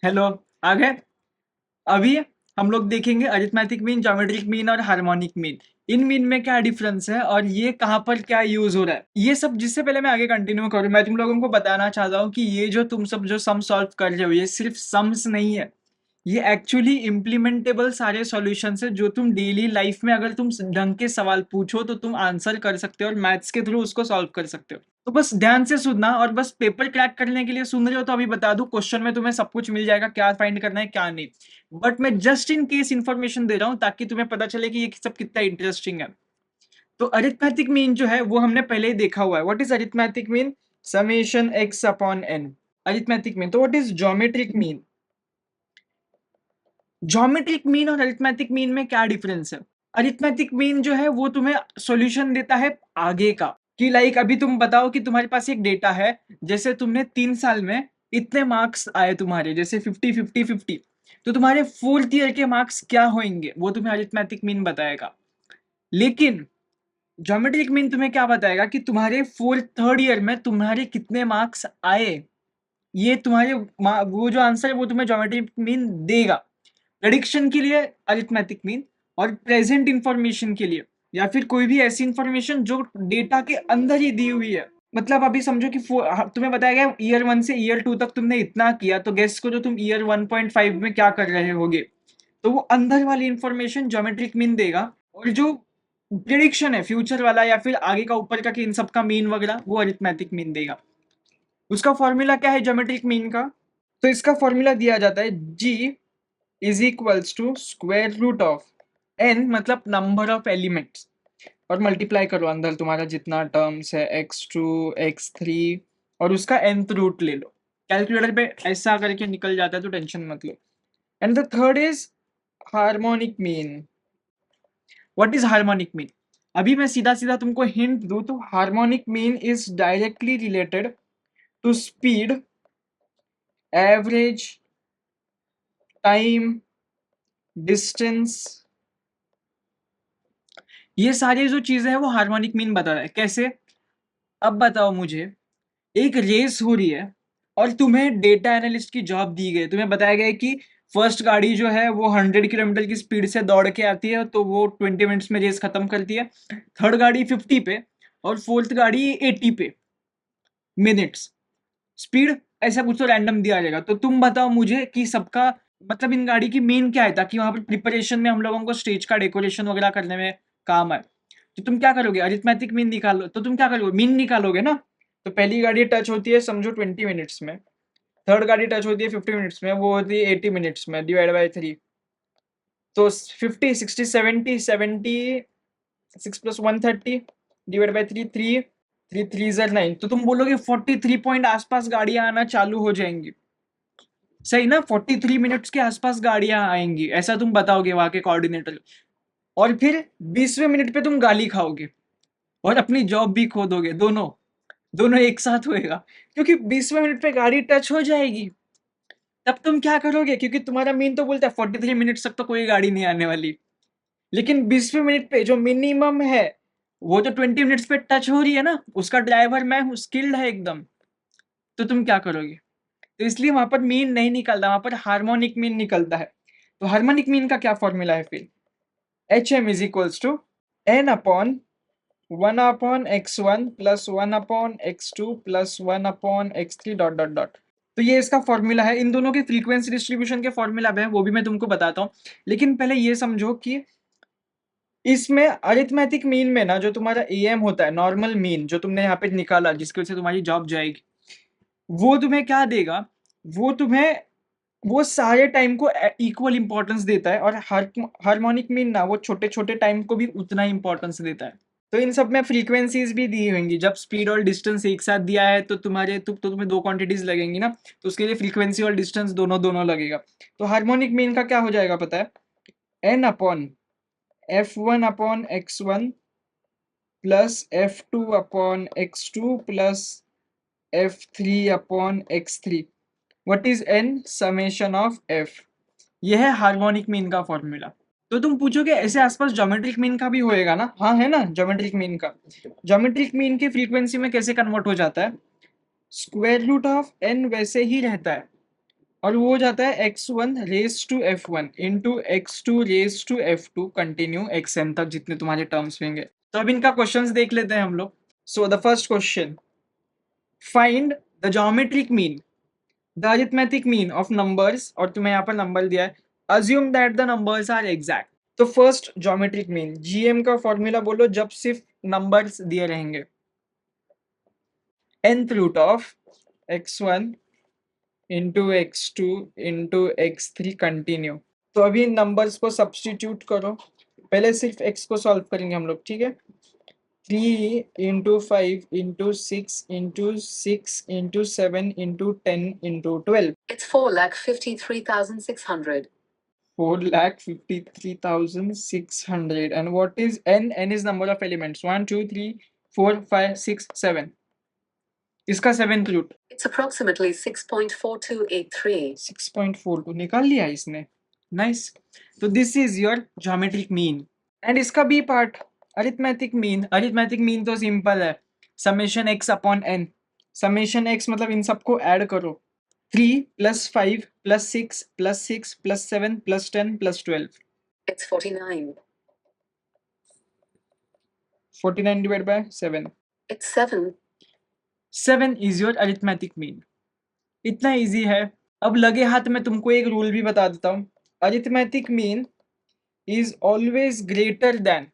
Hello. आ गए। अभी हम लोग देखेंगे अरिथमेटिक मीन, ज्योमेट्रिक मीन और हार्मोनिक मीन। इन मीन में क्या डिफरेंस है और ये कहाँ पर क्या यूज हो रहा है, ये सब। जिससे पहले मैं आगे कंटिन्यू करूँ, मैं तुम लोगों को बताना चाहता हूँ कि ये जो तुम सब जो सम सॉल्व कर रहे हो, ये सिर्फ सम्स नहीं है। ये एक्चुअली इम्प्लीमेंटेबल सारे सॉल्यूशंस है जो तुम डेली लाइफ में अगर तुम ढंग के सवाल पूछो तो तुम आंसर कर सकते हो और मैथ्स के थ्रू उसको सॉल्व कर सकते हो। तो बस ध्यान से सुनना, और बस पेपर क्रैक करने के लिए सुन रहे हो तो अभी बता दूं, क्वेश्चन में तुम्हें सब कुछ मिल जाएगा, क्या फाइंड करना है क्या नहीं। बट मैं जस्ट इन केस इंफॉर्मेशन दे रहा हूं ताकि तुम्हें पता चले कि ये सब कितना इंटरेस्टिंग है। तो अरिथमेटिक मीन जो है वो हमने पहले ही देखा हुआ है। What is arithmetic mean? Summation X upon N. Arithmetic mean. तो what is geometric mean? Geometric mean और अरिथमेटिक मीन में क्या डिफरेंस है? अरिथमेटिक मीन जो है वो तुम्हें सॉल्यूशन देता है आगे का, कि लाइक अभी तुम बताओ कि तुम्हारे पास एक डेटा है, जैसे तुमने 3 साल में इतने मार्क्स आए तुम्हारे, जैसे 50 50 50, तो तुम्हारे 4th ईयर के मार्क्स क्या होंगे वो तुम्हें अरिथमेटिक मीन बताएगा। लेकिन ज्योमेट्रिक मीन तुम्हें क्या बताएगा कि तुम्हारे 3rd ईयर में तुम्हारे कितने मार्क्स आए। ये तुम्हारे वो जो आंसर है वो तुम्हें ज्योमेट्रिक मीन देगा। प्रेडिक्शन के लिए अरिथमेटिक मीन, और प्रेजेंट इंफॉर्मेशन के लिए, या फिर कोई भी ऐसी इंफॉर्मेशन जो डेटा के अंदर ही दी हुई है। मतलब अभी समझो कि तुम्हें बताया गया ईयर 1 से ईयर 2 तक तुमने इतना किया, तो गेस करो तुम ईयर 1.5 में क्या कर रहे होगे। तो वो अंदर वाली इंफॉर्मेशन ज्योमेट्रिक मीन देगा, और जो प्रिडिक्शन है फ्यूचर वाला या फिर आगे का ऊपर का कि इन सब का मीन वगैरह, वो अरिथमेटिक मीन देगा। उसका फॉर्मूला क्या है ज्योमेट्रिक मीन का? तो इसका फॉर्मूला दिया जाता है G is equals to square root of N, मतलब नंबर ऑफ एलिमेंट्स, और मल्टीप्लाई करो अंदर तुम्हारा जितना टर्म्स है x2 x3, और उसका nth रूट ले लो। कैलकुलेटर पे ऐसा करके निकल जाता है तो टेंशन मत लो। And the third is harmonic mean. What is harmonic mean? अभी मैं सीधा सीधा तुमको हिंट दूं तो harmonic mean is directly related to speed, average, time, distance. ये सारी जो चीजें हैं वो हार्मोनिक मीन बता रहा है। कैसे? अब बताओ मुझे, एक रेस हो रही है और तुम्हें डेटा एनालिस्ट की जॉब दी गई। तुम्हें बताया गया है कि फर्स्ट गाड़ी जो है वो 100 किलोमीटर की स्पीड से दौड़ के आती है तो वो 20 मिनट्स में रेस खत्म करती है, थर्ड गाड़ी 50 पे, और फोर्थ गाड़ी 80 पे मिनट्स स्पीड। ऐसा कुछ तो रैंडम दिया जाएगा। तो तुम बताओ मुझे कि सबका मतलब इन गाड़ी की मेन क्या है, ताकि वहां पर प्रिपरेशन में हम लोगों को स्टेज का डेकोरेशन वगैरह करने में काम आए। तो तुम क्या करोगे? अरिथमेटिक मीन निकालो। तो तुम क्या करोगे? मीन निकालोगे ना। तो पहली गाड़ी टच होती है समझो 20 मिनट्स में, थर्ड गाड़ी टच होती है 50 मिनट्स में, वो होती है 80 मिनट्स में, डिवाइड बाई 3। तो 50 60 70 70, 6 + 1 30, डिवाइड बाई 3, 3 3 3 ज़र 9। तो तुम बोलोगे 43 पॉइंट आसपास गाड़ियां आना चालू हो जाएंगी। सही ना? 43 मिनट्स के आसपास गाड़ियां आएंगी, ऐसा तुम बताओगे वहां के कोऑर्डिनेटर। और फिर 20वें मिनट पे तुम गाली खाओगे और अपनी जॉब भी खो दोगे। दोनों दोनों एक साथ होएगा, क्योंकि 20वें मिनट पे गाड़ी टच हो जाएगी। तब तुम क्या करोगे? क्योंकि तुम्हारा मीन तो बोलता है 43 मिनट्स तक तो कोई गाड़ी नहीं आने वाली, लेकिन 20वें मिनट पे जो मिनिमम है वो तो 20 मिनट्स पे टच हो रही है ना, उसका ड्राइवर मैं हूँ, स्किल्ड है एकदम। तो तुम क्या करोगे? तो इसलिए वहां पर मीन नहीं निकलता, वहां पर हार्मोनिक मीन निकलता है। तो हार्मोनिक मीन का क्या फॉर्मूला है फिर? H M is equals to N upon 1/x1 plus 1/x2 plus 1/x3 dot dot dot. तो ये इसका फॉर्मूला है। इन दोनों के फ्रीक्वेंसी डिस्ट्रीब्यूशन के फॉर्मूला है, वो भी मैं तुमको बताता हूँ। लेकिन पहले ये समझो कि इसमें अरिथमेटिक मीन में ना, जो तुम्हारा एम होता है, नॉर्मल मीन जो तुमने यहाँ पे निकाला जिसकी वजह से तुम्हारी जॉब जाएगी, वो तुम्हें क्या देगा? वो तुम्हें वो सारे टाइम को इक्वल इंपॉर्टेंस देता है, और हार्मोनिक मीन ना वो छोटे छोटे टाइम को भी उतना इंपॉर्टेंस देता है। तो इन सब में फ्रीक्वेंसीज भी दी होंगी। जब स्पीड और डिस्टेंस एक साथ दिया है तो तुम्हें दो क्वांटिटीज लगेंगी ना, तो उसके लिए फ्रीक्वेंसी और डिस्टेंस दोनों दोनों लगेगा। तो हार्मोनिक मीन का क्या हो जाएगा पता है? N upon f1/x1 plus f2/x2 plus f3/x3। What is n? Summation of f। यह है हार्मोनिक मीन का फॉर्मूला। तो तुम पूछोगे ऐसे आसपास ज्योमेट्रिक मीन का भी होएगा ना? हाँ है ना, ज्योमेट्रिक मीन का। ज्योमेट्रिक मीन की फ्रीक्वेंसी में कैसे कन्वर्ट हो जाता है? स्क्वायर रूट ऑफ n वैसे ही रहता है, और वो हो जाता है x1 raise to f1 into x2 raise to f2 continue xn तक जितने तुम्हारे टर्म्स होंगे। तो अब इनका क्वेश्चंस देख लेते हैं हम लोग। So the first question, find the geometric mean, the arithmetic mean of numbers, और तुम्हें यहाँ पर नंबर दिया है, assume that the numbers are exact. तो फर्स्ट ज्योमेट्रिक मीन, जीएम का फॉर्मूला बोलो जब सिर्फ नंबर्स दिए रहेंगे, nth root of x1 into x2 into x3 continue. तो अभी नंबर्स को सब्स्टिट्यूट करो, पहले सिर्फ x को सॉल्व करेंगे हम लोग, ठीक है। 3 into 5 into 6 into 6 into 7 into 10 into 12, It's 4,53,600. 4,53,600. And what is n? N is number of elements, 1 2 3 4 5 6 7. इसका सेवेंथ रूट It's approximately 6.4283. 6.42 निकाल लिया इसने, नाइस। तो this is your geometric mean. And इसका B part, arithmetic mean. Arithmetic mean तो simple है, summation x अपॉन n। Summation x मतलब इन सबको ऐड करो, 3 plus 5 plus 6 plus 6 plus 7 plus 10 plus 12। It's 49. 49 divided by 7, It's 7. 7 is your arithmetic mean. इतना easy है। अब लगे हाथ में तुमको एक रूल भी बता देता हूँ, arithmetic mean is always greater than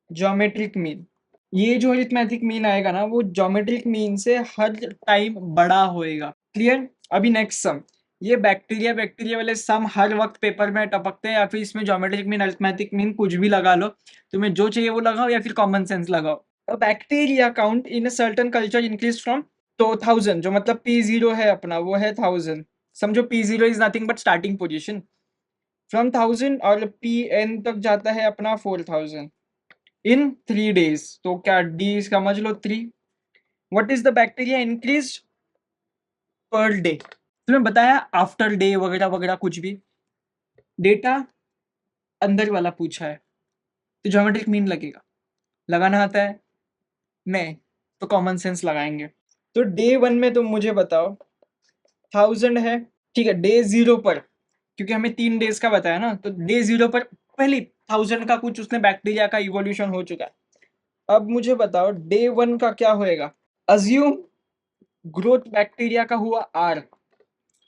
geometric mean. ये जो अरिथमेटिक मीन आएगा ना, वो ज्योमेट्रिक मीन से हर टाइम बड़ा होएगा। क्लियर? अभी नेक्स्ट सम, ये बैक्टीरिया वाले सम हर वक्त पेपर में टपकते हैं, या फिर इसमें ज्योमेट्रिक मीन अरिथमेटिक मीन कुछ भी लगा लो, तुम्हें जो चाहिए वो लगाओ, या फिर कॉमन सेंस लगाओ। Bacteria count in a certain culture increase from, तो 1000 जो मतलब P0 है अपना, वो है 1000। समझो P0 is nothing but starting position, from 1000 और Pn तक जाता है अपना 4000 इन 3 days। तो क्या डी समझ लो 3। What is the bacteria increase per day? तुम्हें बताया आफ्टर डे वगैरह वगैरह कुछ भी, डेटा अंदर वाला पूछा है, तो ज्योमेट्रिक मीन लगेगा। लगाना आता है नहीं तो कॉमन सेंस लगाएंगे। तो डे 1 में तुम मुझे बताओ 1000 है, ठीक है। डे 0 पर, क्योंकि हमें 3 डेज का बताया ना, तो डे 0 पर पहले 1000 का कुछ उसने बैक्टीरिया का इवोल्यूशन हो चुका है। अब मुझे बताओ डे 1 का क्या होएगा। अज्यूम ग्रोथ बैक्टीरिया का हुआ R।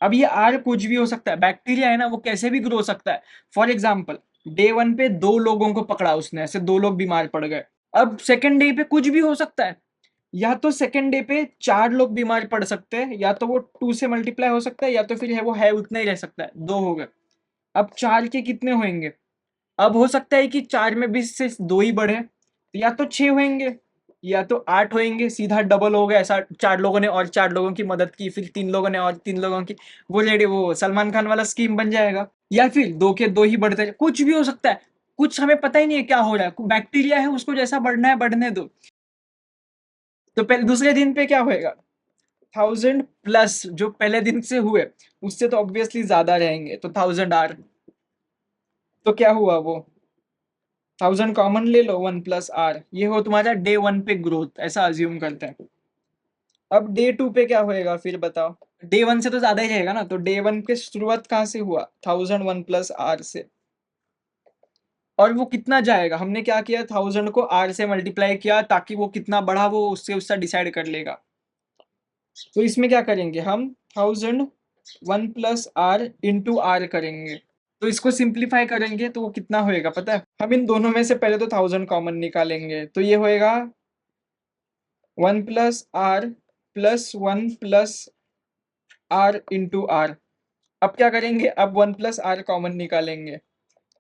अब ये R कुछ भी हो सकता है, बैक्टीरिया है ना, वो कैसे भी ग्रो सकता है। फॉर एग्जाम्पल डे 1 पे 2 लोगों को पकड़ा उसने, ऐसे 2 लोग बीमार पड़ गए। अब सेकेंड डे पे कुछ भी हो सकता है, या तो सेकेंड डे पे 4 लोग बीमार पड़ सकते हैं, या तो वो 2 से मल्टीप्लाई हो सकता है, या तो फिर है वो है उतना ही रह सकता है। 2 हो गए, अब 4 के कितने होंगे? अब हो सकता है कि 4 में भी से 2 ही बढ़े, तो या तो 6 होंगे या तो 8 होंगे, सीधा डबल हो गया। ऐसा 4 लोगों ने और 4 लोगों की मदद की, फिर 3 लोगों ने और 3 लोगों की, वो रेडी, वो सलमान खान वाला स्कीम बन जाएगा। या फिर 2 के 2 ही बढ़ते, कुछ भी हो सकता है, कुछ हमें पता ही नहीं है क्या हो रहा है। बैक्टीरिया है, उसको जैसा बढ़ना है बढ़ने दो। तो पहले दूसरे दिन पे क्या होएगा, 1000 प्लस जो पहले दिन से हुए उससे तो ऑब्वियसली ज्यादा रहेंगे, तो 1000R। तो क्या हुआ, वो 1000 कॉमन ले लो, 1 प्लस R, ये हो तुम्हारा डे 1 पे ग्रोथ, ऐसा अज्यूम करते हैं। अब डे 2 पे क्या होएगा फिर बताओ। डे 1 से तो ज्यादा ही रहेगा ना, तो डे 1 पे शुरुआत कहाँ से हुआ, 1000 1 प्लस R से। और वो कितना जाएगा, हमने क्या किया, 1000 को R से मल्टीप्लाई किया, ताकि वो कितना बढ़ा वो उससे उसका डिसाइड कर लेगा। तो इसमें क्या करेंगे हम, 1000 1 प्लस R इंटू R करेंगे। तो इसको सिंप्लीफाई करेंगे तो वो कितना होएगा पता है, हम इन दोनों में से पहले तो 1000 कॉमन निकालेंगे, तो ये होएगा 1 plus R plus 1 plus R into R। अब क्या करेंगे, अब 1 प्लस R कॉमन निकालेंगे,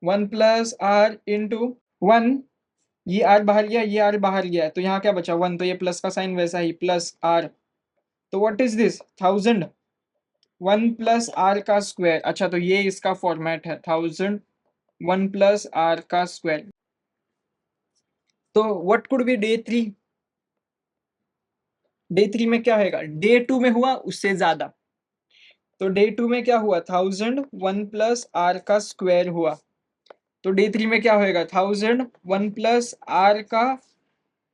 1 प्लस R इंटू 1, ये R बाहर गया, ये R बाहर गया, तो यहाँ क्या बचा 1, तो ये प्लस का साइन वैसा ही प्लस R। तो what is this, 1000 1 plus R का स्क्वायर। अच्छा, तो ये इसका फॉर्मेट है, 1000 1 प्लस R का स्क्वायर। तो what could be day 3, day 3 में क्या होगा, डे 2 में हुआ उससे ज्यादा। तो डे 2 में क्या हुआ, 1000 1 प्लस R का स्क्वायर हुआ। तो डे 3 में क्या होएगा, 1000 1 प्लस R का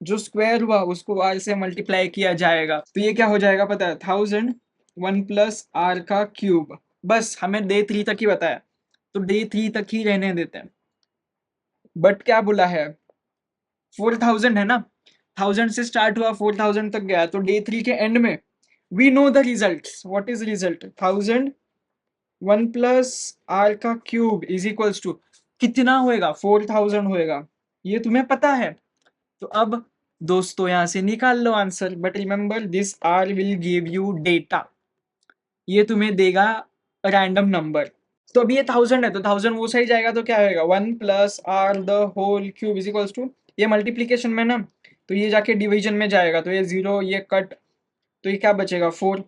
जो स्क्वायर हुआ उसको R से मल्टीप्लाई किया जाएगा, तो ये क्या हो जाएगा पता है, 1000 1 प्लस R का क्यूब। बस हमें डे 3 तक ही बताया, तो डे 3 तक ही रहने देते हैं। बट क्या बोला है, 4000 है ना, 1000 से स्टार्ट हुआ 4000 तक गया, तो डे 3 के एंड में we know the results. What is result, 1000 1 plus R का क्यूब इज इक्वल्स टू कितना होएगा, 4000 होएगा, ये तुम्हें पता है। तो अब दोस्तों यहाँ से निकाल लो answer, but remember this R will give you data, ये तुम्हें देगा रैंडम नंबर। तो अभी ये 1000 है, तो 1000 वो सही जाएगा, तो क्या होएगा 1 plus R the whole cube is equals to, ये मल्टीप्लीकेशन में ना, तो ये जाके डिवीजन में जाएगा, तो ये 0 ये कट, तो ये क्या बचेगा 4।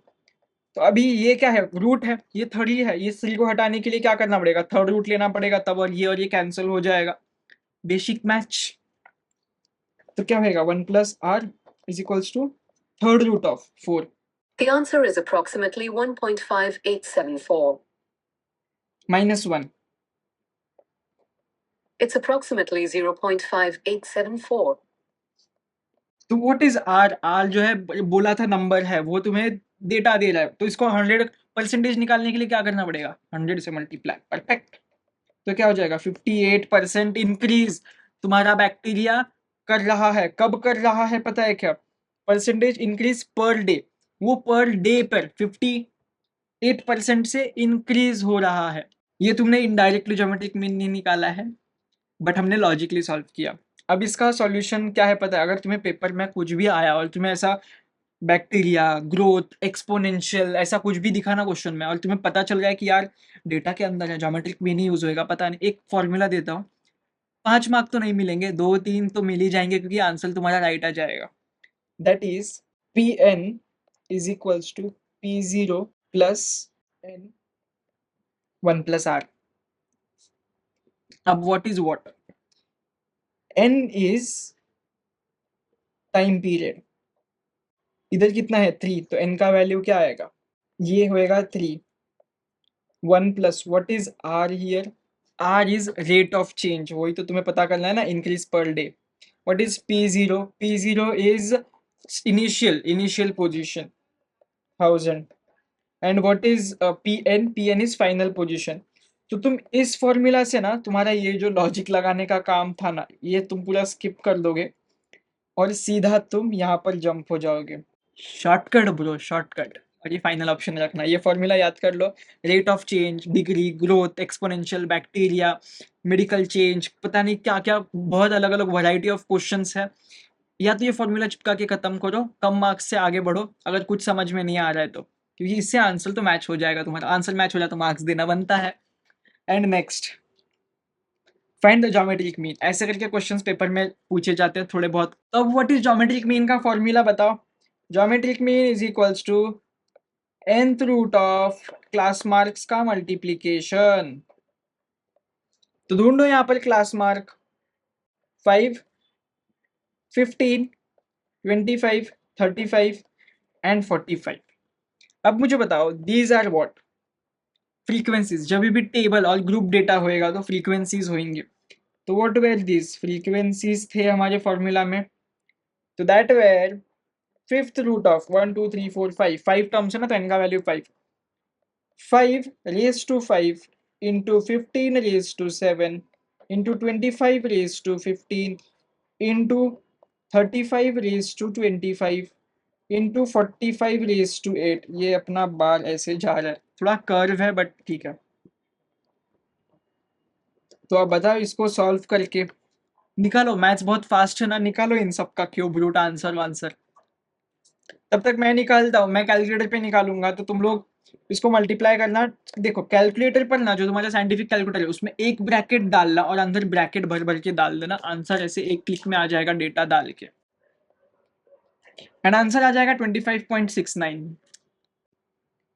तो अभी ये क्या है, रूट है, ये 3 है, ये 3 को हटाने के लिए क्या करना पड़ेगा, थर्ड रूट लेना पड़ेगा तब, और ये कैंसिल हो जाएगा, बेसिक मैच। तो क्या होएगा 1 plus R is equals to third root of 4 The answer is approximately 1.5874. Minus 1। It's approximately 0.5874. तो व्हाट इज आर, आर जो है बोला था नंबर है, वो तुम्हें डेटा दे रहा है, तो इसको 100% निकालने के लिए क्या करना पड़ेगा, 100 से मल्टीप्लाई, परफेक्ट। तो क्या हो जाएगा 58% इंक्रीज तुम्हारा बैक्टीरिया कर रहा है, कब कर रहा है पता है क्या, परसेंटेज इंक्रीज पर डे, वो पर डे पर 58% से इंक्रीज हो रहा है। ये तुमने इनडायरेक्टली ज्योमेट्रिक मीन नहीं निकाला है, बट हमने लॉजिकली सॉल्व किया। अब इसका सॉल्यूशन क्या है पता है, अगर तुम्हें पेपर में कुछ भी आया और तुम्हें ऐसा बैक्टीरिया ग्रोथ एक्सपोनेंशियल ऐसा कुछ भी दिखा ना क्वेश्चन में, और तुम्हें पता चल गया कि यार डेटा के अंदर है, ज्योमेट्रिक मीन ही यूज होएगा, पता नहीं, एक फॉर्मूला देता हूँ, 5 मार्क तो नहीं मिलेंगे, 2-3 तो मिल ही जाएंगे, क्योंकि आंसर तुम्हारा राइट आ जाएगा। That is P N is equals to P0 plus N 1 plus R. अब what is what, n is time period, इधर कितना है 3, तो n का वैल्यू क्या आएगा, ये होएगा 3। 1 plus what is r here, r is rate of change, वही तो तुम्हें पता करना है ना, increase per day. What is p0, p0 is initial position 1000, and what is pn, pn is final position. तो तुम इस फॉर्मूला से ना, तुम्हारा ये जो लॉजिक लगाने का काम था ना, ये तुम पूरा स्किप कर दोगे और सीधा तुम यहाँ पर जंप हो जाओगे। Shortcut bro, shortcut. और ये फाइनल ऑप्शन रखना, ये फॉर्मूला याद कर लो, rate of change, degree, growth, exponential, bacteria, medical change, पता नहीं क्या क्या, बहुत अलग अलग वैरायटी ऑफ क्वेश्चंस है। या तो ये फॉर्मूला चिपका के खत्म करो, कम मार्क्स से आगे बढ़ो अगर कुछ समझ में नहीं आ रहा है तो, क्योंकि इससे आंसर तो मैच हो जाएगा, तुम्हारा आंसर मैच हो जाए तो मार्क्स देना बनता है। And next, find the geometric mean, ऐसे करके क्वेश्चंस पेपर में पूछे जाते हैं थोड़े बहुत। तो अब व्हाट इज ज्योमेट्रिक मीन का फॉर्मूला बताओ। Geometric mean is equals to nth root of class marks का मल्टीप्लीकेशन। तो ढूंढो यहाँ पर क्लास मार्क, 5, 15, 25, 35 एंड 45। अब मुझे बताओ दीज आर व्हाट, फ्रीक्वेंसीज। जब भी टेबल और ग्रुप डेटा होएगा तो फ्रीक्वेंसीज होंगे, तो व्हाट वेर दीज फ्रीक्वेंसीज थे हमारे फॉर्मूला में, तो that were fifth root of 1 2 3 4 5, 5 terms है ना, तो n का value 5, 5 raised to 5 into 15 raised to 7 into 25 raised to 15 into 35 raised to 25 into 45 raised to 8। ये अपना बार ऐसे जा रहा है, थोड़ा कर्व है बट ठीक है। तो अब बताओ इसको सॉल्व करके निकालो, मैथ्स बहुत फास्ट है ना, निकालो इन सब का क्यूब रूट आंसर वांसर। तब तक मैं निकालता हूँ, मैं कैलकुलेटर पे निकालूंगा, तो तुम लोग इसको मल्टीप्लाई करना। देखो कैलकुलेटर पर ना, जो तुम्हारा साइंटिफिक कैलकुलेटर है उसमें एक ब्रैकेट डालना और अंदर ब्रैकेट भर भर के डाल देना, आंसर ऐसे एक क्लिक में आ जाएगा डेटा डाल के, एंड आंसर आ जाएगा 25.69।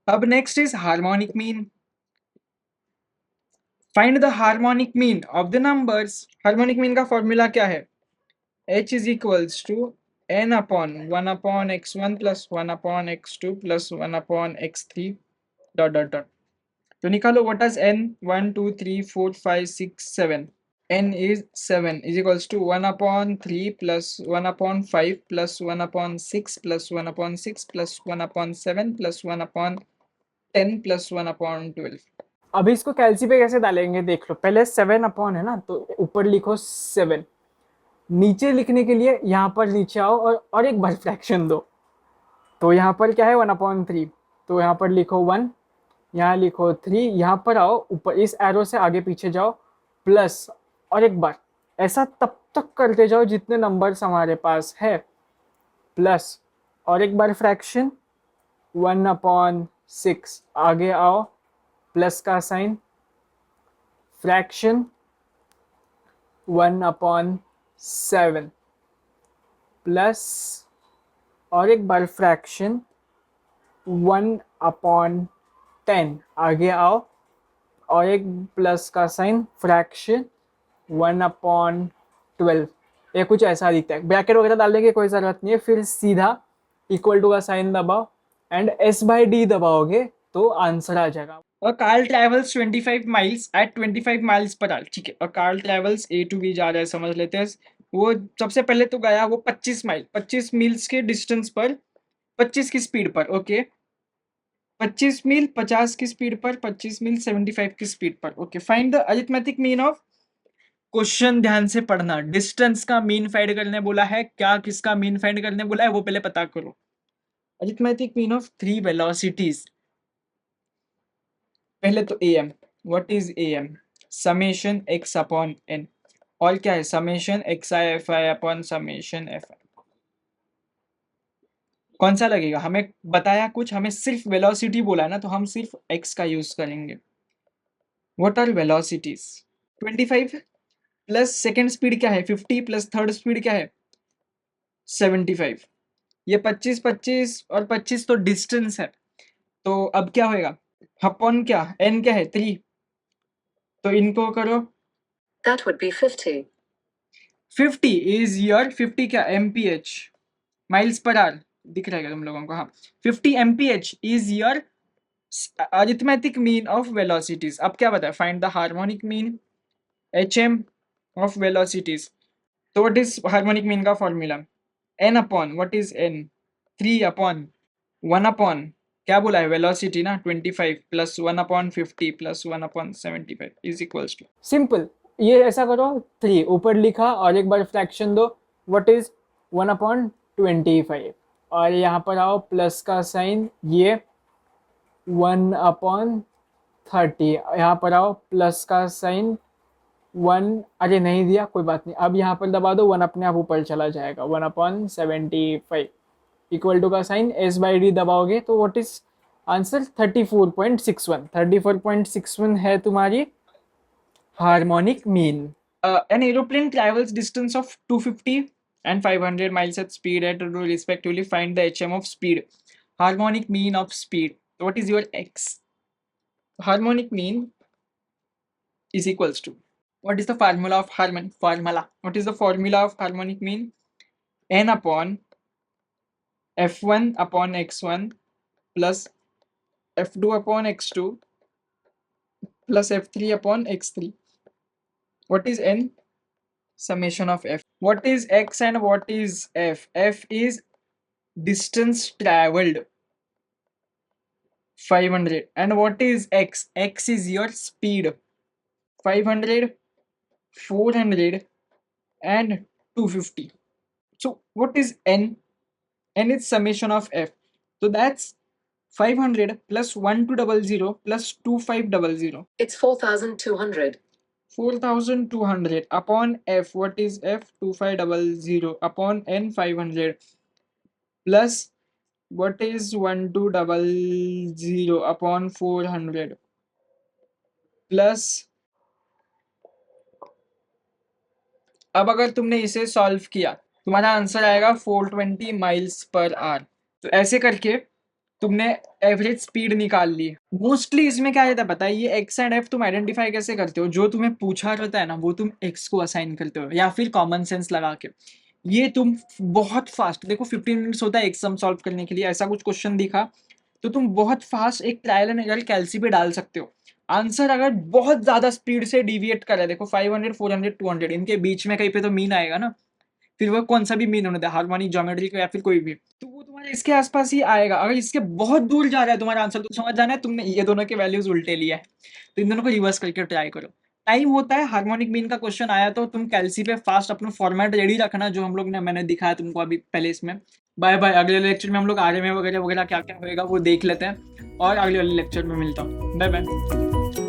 अब next is harmonic mean. Find the harmonic mean of the numbers. Harmonic mean का फॉर्मूला क्या है, h is equals to n upon 1 upon x1 plus 1 upon x2 plus 1 upon x3 dot dot dot। तो निकालो what is n, 1 2 3 4 5 6 7, n is 7 is equals to 1 upon 3 plus 1 upon 5 plus 1 upon 6 plus 1 upon 6 plus 1 upon 7 plus 1 upon 10 + 1/12। अभी इसको कैलसी पे कैसे डालेंगे देख लो। पहले 7 upon है ना, तो ऊपर लिखो 7, नीचे लिखने के लिए यहाँ पर नीचे आओ और एक बार फ्रैक्शन दो। तो यहाँ पर क्या है 1/3, तो यहाँ पर लिखो 1, यहाँ लिखो 3, यहाँ पर आओ ऊपर इस एरो से आगे पीछे जाओ प्लस और एक बार, ऐसा तब तक करते जाओ जितने नंबर्स हमारे पास है, प्लस और एक बार फ्रैक्शन 1/6, आगे आओ प्लस का साइन, फ्रैक्शन 1/7 प्लस और एक बार फ्रैक्शन 1/10, आगे आओ और एक प्लस का साइन, फ्रैक्शन 1/12। ये कुछ ऐसा दिखता है। ब्रैकेट वगैरह डालने की कोई ज़रूरत नहीं है, फिर सीधा इक्वल टू का साइन दबाओ एंड S/D दबाओगे तो आंसर आ जाएगा। A car travels 25 miles at 25 miles per hour, ठीक है। A car travels A to B जा रहा है, समझ लेते हैं। वो सबसे पहले तो गया वो 25 माइल, 25 मील्स के डिस्टेंस पर, 25 की स्पीड पर, ओके। 25 मील 50 की स्पीड पर, 25 मील 75 की स्पीड पर, okay. Find the arithmetic mean of, question ध्यान से पढ़ना, डिस्टेंस का मीन फाइंड करने बोला है, क्या किसका मीन फाइंड करने बोला है वो पहले पता करो। अरिथमेटिक मीन ऑफ 3 वेलोसिटीज, पहले तो am, what is am? Summation x अपॉन n, और क्या है summation xi fi upon summation fi। कौन सा लगेगा? हमें बताया कुछ, हमें सिर्फ वेलोसिटी बोला है ना, तो हम सिर्फ x का यूज करेंगे। What are velocities? 25 plus second speed क्या है 50 प्लस थर्ड स्पीड क्या है 75। ये 25 25 और 25 तो डिस्टेंस है, तो अब क्या होएगा अपॉन क्या, n क्या है 3, तो इनको करो। That would be 50. 50 is your 50 क्या mph, माइल्स पर आवर, दिख रहा है तुम लोगों को? हाँ, 50 mph is your arithmetic mean of velocities. अब क्या बताया, find the harmonic mean hm of velocities. तो व्हाट इज हार्मोनिक मीन का formula? n upon what is n, 3 upon 1 upon क्या बोला है वेलोसिटी ना 25 plus 1/50 plus 1/75 is equals to. Simple, ये ऐसा करो 3 ऊपर लिखा और एक बार फ्रैक्शन दो, व्हाट इज 1/25, और यहाँ पर आओ प्लस का साइन, ये 1/30, यहाँ पर आओ प्लस का साइन 1, अरे नहीं दिया कोई बात नहीं, अब यहाँ पर दबा दो 1 अपने आप ऊपर चला जाएगा, 1/75 इक्वल टू का साइन S/D दबाओगे तो व्हाट इज आंसर 34.61, 34.61 है तुम्हारी harmonic mean. An aeroplane travels distance of 250 and 500 miles at speed at respectively. Find the hm of speed, harmonic mean of speed. What is your x? Harmonic mean is equals to, what is the formula of what is the formula of harmonic mean? N upon f1 upon x1 plus f2 upon x2 plus f3 upon x3. What is n? Summation of f. What is x and what is f? F is distance traveled 500, and what is x? X is your speed 500, 400 and 250. So what is n? N is summation of f. So that's 500 plus 1200 plus 2500. It's 4,200. 4200 upon f. What is f? 2500 upon n 500 plus what is 1200 upon 400 plus, अब अगर तुमने इसे solve किया तुम्हारा answer आएगा 420 miles per hour. तो ऐसे करके तुमने एवरेज स्पीड निकाल ली। मोस्टली इसमें क्या रहता है पता है, ये एक्स एंड एफ तुम आइडेंटिफाई कैसे करते हो, जो तुम्हें पूछा रहता है ना वो तुम एक्स को असाइन करते हो या फिर कॉमन सेंस लगा के। ये तुम बहुत फास्ट, देखो 15 मिनट्स होता है एक सम सॉल्व करने के लिए, ऐसा कुछ क्वेश्चन दिखा तो तुम बहुत फास्ट एक ट्रायल एंड एरर कैलसी पे डाल सकते हो। आंसर अगर बहुत ज्यादा स्पीड से डिविएट कर रहा है, देखो 500 400 200 इनके बीच में कहीं पे तो मीन आएगा ना, फिर वो कौन सा भी मीन होने दे, हार्मोनिक ज्योमेट्रिक या फिर कोई भी, तो वो तुम्हारे इसके आसपास ही आएगा। अगर इसके बहुत दूर जा रहा है तुम्हारा आंसर, तो समझ जाना है तुमने ये दोनों के वैल्यूज उल्टे लिए है। तो इन दोनों को रिवर्स करके ट्राई करो। टाइम होता है, हार्मोनिक मीन का क्वेश्चन आया तो तुम कैलसी पे फास्ट अपना फॉर्मेट रेडी रखना, जो हम लोग ने मैंने दिखाया तुमको अभी पहले इसमें। Bye bye. अगले लेक्चर में हम लोग आरएमए वगैरह वगैरह क्या क्या होएगा वो देख लेते हैं, और अगले वाले लेक्चर में मिलता हूँ। Bye bye.